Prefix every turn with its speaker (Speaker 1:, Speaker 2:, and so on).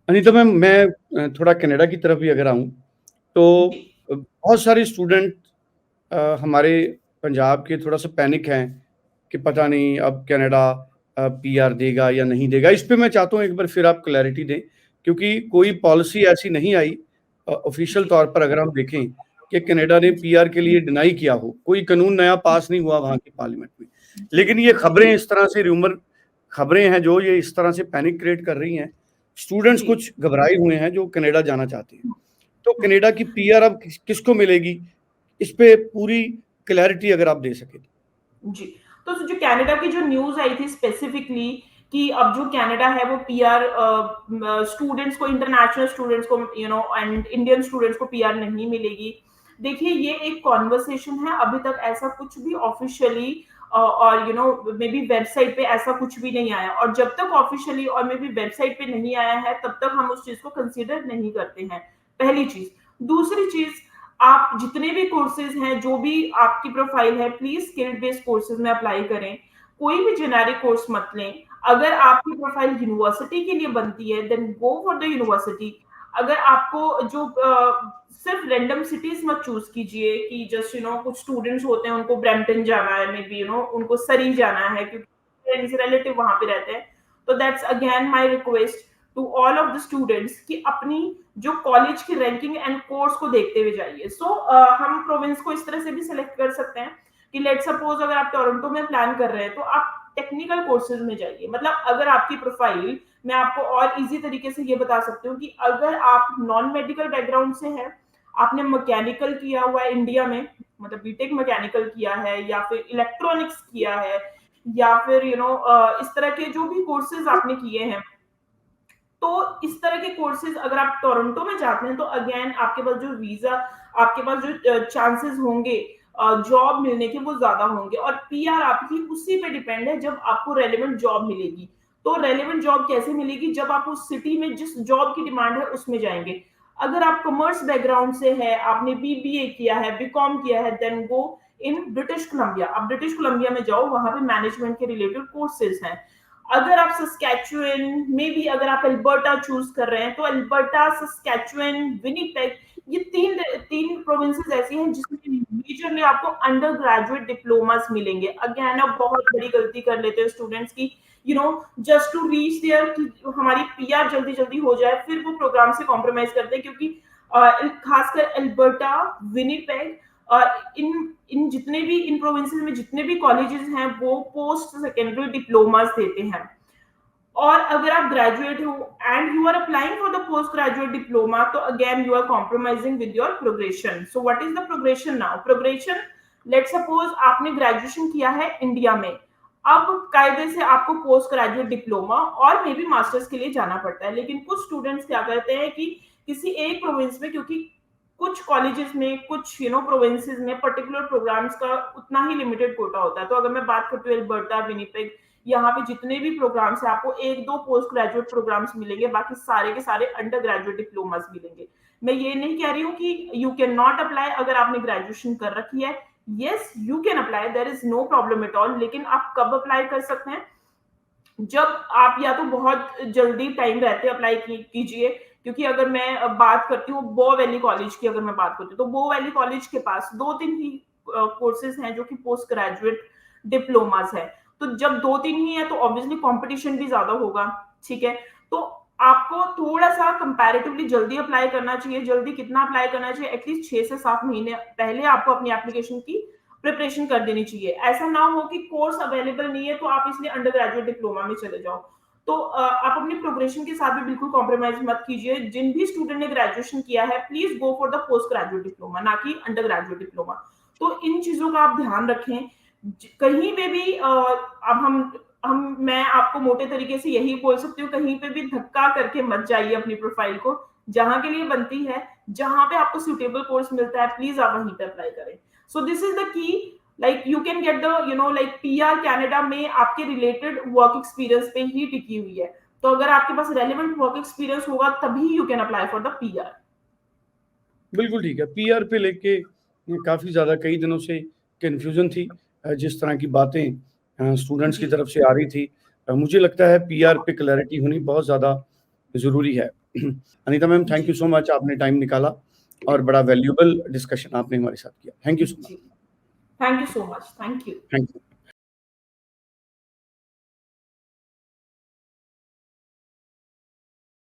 Speaker 1: Anita ma'am, मैं थोड़ा Canada की तरफ भी अगर आऊँ, तो
Speaker 2: जी।
Speaker 1: बहुत सारे स्टूडेंट हमारे पंजाब के थोड़ा-सा पैनिक हैं कि पता नहीं अब कनाडा पीआर देगा या नहीं देगा। इस पे मैं चाहता हूँ एक बार फिर आप क्लैरिटी दें, क्योंकि कोई
Speaker 2: जी।
Speaker 1: पॉलिसी ऐसी नहीं आई ऑफ़िशियल
Speaker 2: जी।
Speaker 1: तौर पर अगर हम देखें कि कनाडा ने
Speaker 2: जी।
Speaker 1: पीआर के लिए डिनाई किया हो, कोई कानून नया पास नहीं हुआ वहाँ की पार्लियामेंट में।
Speaker 2: जी।
Speaker 1: लेकिन ये
Speaker 2: जी।
Speaker 1: खबरें इस तरह से खबरें हैं जो ये इस तरह से पैनिक क्रिएट कर रही हैं, स्टूडेंट्स
Speaker 2: जी।
Speaker 1: कुछ घबराए हुए हैं जो कनाडा जाना चाहते हैं। तो
Speaker 2: हम्म।
Speaker 1: कनाडा की पीआर अब किसको मिलेगी? इस पे पूरी क्लैरिटी अगर आप दे सकें।
Speaker 2: जी। तो जो कनाडा की जो न्यूज़ आई थी स्पेसिफिकली कि अब जो कनाडा है वो पीआर स्टूडेंट्स को, इंटरनेशनल स्टूडेंट्स को एंड इंडियन स्टूडेंट्स को पीआर नहीं मिलेगी। देखिए, ये एक कॉन्वर्सेशन है, अभी तक ऐसा कुछ भी ऑफिशियली और मे बी वेबसाइट पे ऐसा कुछ भी नहीं आया, और जब तक ऑफिशियली और मे बी वेबसाइट पे नहीं आया है तब तक हम उस चीज को कंसीडर नहीं करते हैं। पहली चीज। दूसरी चीज, आप जितने भी कोर्सेज हैं, जो भी आपकी प्रोफाइल है, प्लीज स्किल्ड बेस्ड कोर्सेज में अप्लाई करें। कोई भी जेनेरिक कोर्स मत लें। अगर आपकी प्रोफाइल यूनिवर्सिटी के लिए बनती है then go for the university. अगर आपको जो सिर्फ रैंडम सिटीज मत चूज कीजिए कि जस्ट कुछ स्टूडेंट्स होते हैं उनको ब्रैम्पटन जाना है, मे बी उनको सरी जाना है क्योंकि रिलेटिव वहां पे रहते हैं। तो that's again my request to all of the students कि अपनी जो कॉलेज की रैंकिंग एंड कोर्स को देखते हुए जाइए। हम प्रोविंस को इस तरह से भी सिलेक्ट कर सकते हैं कि लेट सपोज अगर आप टोरंटो में प्लान कर रहे हैं तो आप टेक्निकल कोर्सेज में जाइए। मतलब अगर आपकी प्रोफाइल, मैं आपको और इजी तरीके से ये बता सकती हूँ कि अगर आप नॉन मेडिकल बैकग्राउंड से हैं, आपने मैकेनिकल किया हुआ है इंडिया में, मतलब बीटेक मैकेनिकल किया है या फिर इलेक्ट्रॉनिक्स किया है या फिर इस तरह के जो भी कोर्सेज आपने किए हैं, तो इस तरह के कोर्सेज अगर आप टोरंटो में जाते हैं तो अगेन आपके पास जो वीजा, आपके पास जो चांसेस होंगे जॉब मिलने के वो ज्यादा होंगे, और पीआर आपकी उसी पे डिपेंड है जब आपको रेलेवेंट जॉब मिलेगी। तो रेलेवेंट जॉब कैसे मिलेगी? जब आप उस सिटी में जिस जॉब की डिमांड है उसमें जाएंगे। अगर आप कॉमर्स बैकग्राउंड से है, आपने बीबीए किया है, बीकॉम किया है, then go in British Columbia. आप ब्रिटिश कोलंबिया में जाओ, वहां पे मैनेजमेंट के रिलेटेड कोर्सेज हैं। अगर आप सस्कैचुअन में भी, अगर आप अल्बर्टा चूज कर रहे हैं तो अल्बर्टा, सस्कैचुअन, विनीपेग, ये तीन तीन प्रोविंसेस ऐसी हैं जिसमें मेजरली आपको अंडर ग्रेजुएट डिप्लोमास मिलेंगे। अगेन आप बहुत बड़ी गलती कर लेते हैं स्टूडेंट्स की, जस्ट टू रीच देयर कि हमारी पीआर जल्दी जल्दी हो जाए, फिर वो प्रोग्राम से कॉम्प्रोमाइज करते हैं क्योंकि खासकर अल्बर्टा, विनीपेग, इन इन जितने भी इन प्रोविंसेस में जितने भी कॉलेजेस हैं वो पोस्ट सेकेंडरी डिप्लोमास देते हैं। और अगर आप ग्रेजुएट हो and you are applying for the post graduate diploma, तो again you are compromising with your progression. So what is the progression now? Progression, let suppose आपने ग्रेजुएशन किया है इंडिया में, अब कायदे से आपको पोस्ट ग्रेजुएट डिप्लोमा और मे बी मास्टर्स के लिए जाना पड़ता है। लेकिन कुछ स्टूडेंट्स क्या करते हैं कि किसी एक प्रोविंस में, क्योंकि कुछ कॉलेजेस में, कुछ प्रोविंसेस में पर्टिकुलर प्रोग्राम्स का उतना ही लिमिटेड कोटा होता है। तो अगर मैं बात करती हूँ अल्बर्टा, विनीपेग, यहाँ पे जितने भी प्रोग्राम्स हैं आपको एक दो पोस्ट ग्रेजुएट प्रोग्राम्स मिलेंगे, बाकी सारे के सारे अंडर ग्रेजुएट डिप्लोमास मिलेंगे। मैं ये नहीं कह रही हूँ कि यू कैन नॉट अप्लाई अगर आपने ग्रेजुएशन कर रखी है। Yes, you can apply, there is no problem at all. लेकिन आप कब अप्लाई कर सकते हैं? जब आप, या तो बहुत जल्दी टाइम रहते अप्लाई कीजिए, क्योंकि अगर मैं बात करती हूँ बो वैली कॉलेज की, अगर मैं बात करती हूँ तो बो वैली कॉलेज के पास दो तीन ही कोर्सेज हैं जो कि पोस्ट ग्रेजुएट डिप्लोमास है। तो जब दो तीन ही है तो ऑब्वियसली कंपटीशन भी ज्यादा होगा। ठीक है, तो आपको थोड़ा सा कंपैरेटिवली जल्दी अप्लाई करना चाहिए। जल्दी कितना अप्लाई करना चाहिए? एटलीस्ट 6 से 7 महीने पहले आपको अपनी एप्लीकेशन की प्रिपरेशन कर देनी चाहिए। ऐसा ना हो कि कोर्स अवेलेबल नहीं है तो आप इसलिए अंडर ग्रेजुएट डिप्लोमा में चले जाओ। तो आप अपनी प्रोग्रेशन के साथ भी बिल्कुल कॉम्प्रोमाइज मत कीजिए। जिन भी स्टूडेंट ने ग्रेजुएशन किया है, please go for the post graduate diploma, ना कि अंडर ग्रेजुएट डिप्लोमा। तो इन चीजों का आप ध्यान रखें। कहीं पे भी अब हम मैं आपको मोटे तरीके से यही बोल सकती हूँ, कहीं पे भी धक्का करके मत जाइए अपनी प्रोफाइल को। जहां के लिए बनती है, जहां पे आपको सुटेबल कोर्स मिलता है, प्लीज आप वहीं पे अप्लाई करें। So this is the key, like you can get the like PR Canada में आपके रिलेटेड वर्क एक्सपीरियंस पे ही टिकी हुई है। तो अगर आपके पास रेलेवेंट वर्क एक्सपीरियंस होगा तभी you can apply for the PR.
Speaker 1: बिल्कुल ठीक है। पीआर पे लेके काफ़ी ज़्यादा कई दिनों से कन्फ्यूज़न थी। जिस तरह की बातें स्टूडेंट्स की
Speaker 2: जी।
Speaker 1: तरफ से आ रही थी, मुझे लगता है पीआर पे क्लैरिटी होनी बहुत ज़्यादा ज़रूरी है। अनीता मैम, थैंक
Speaker 2: जी।
Speaker 1: यू सो मच, आपने टाइम निकाला और बड़ा वैल्यूएबल डिस्कशन आपने हमारे साथ किया। Thank you so much.
Speaker 2: जी। Thank you so much. Thank you.
Speaker 1: Thank you.